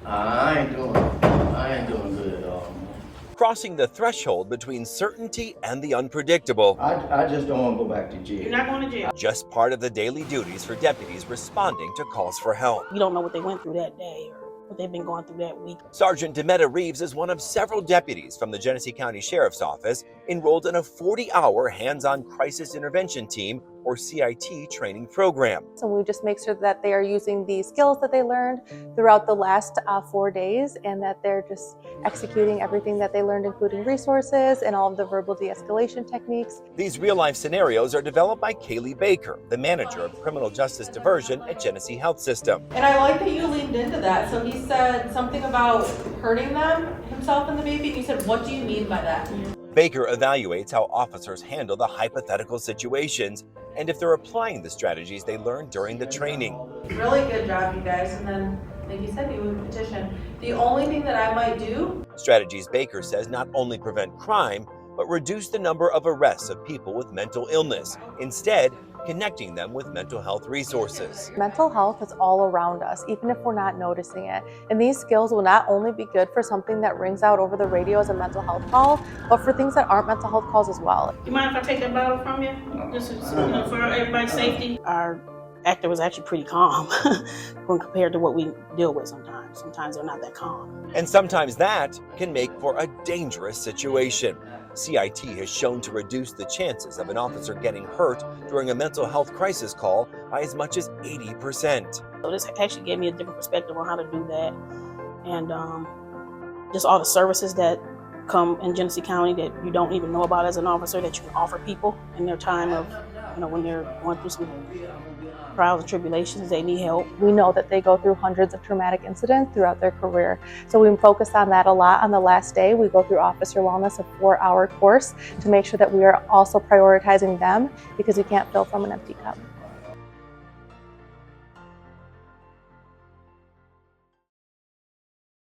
I ain't doing good at all. Crossing the threshold between certainty and the unpredictable. I just don't want to go back to jail. You're not going to jail. Just part of the daily duties for deputies responding to calls for help. You don't know what they went through that day or what they've been going through that week. Sergeant Demetta Reeves is one of several deputies from the Genesee County Sheriff's Office enrolled in a 40-hour hands-on crisis intervention team, or CIT, training program. So we just make sure that they are using the skills that they learned throughout the last 4 days, and that they're just executing everything that they learned, including resources and all of the verbal de-escalation techniques. These real-life scenarios are developed by Kaylee Baker, the manager of criminal justice diversion at Genesee Health System. And I like that you leaned into that. So he said something about hurting them, himself and the baby, and you said, what do you mean by that? Baker evaluates how officers handle the hypothetical situations and if they're applying the strategies they learned during the training. Really good job, you guys. And then, like you said, you would petition. The only thing that I might do... Strategies Baker says not only prevent crime, but reduce the number of arrests of people with mental illness, instead connecting them with mental health resources. Mental health is all around us, even if we're not noticing it. And these skills will not only be good for something that rings out over the radio as a mental health call, but for things that aren't mental health calls as well. You mind if I take that bottle from you? Just for everybody's safety. Our actor was actually pretty calm when compared to what we deal with sometimes. Sometimes they're not that calm. And sometimes that can make for a dangerous situation. CIT has shown to reduce the chances of an officer getting hurt during a mental health crisis call by as much as 80%. So this actually gave me a different perspective on how to do that. And just all the services that come in Genesee County that you don't even know about as an officer that you can offer people in their time of, when they're going through some trials and tribulations, they need help. We know that they go through hundreds of traumatic incidents throughout their career. So we focus on that a lot. On the last day, we go through officer wellness, a 4-hour course, to make sure that we are also prioritizing them, because we can't fill from an empty cup.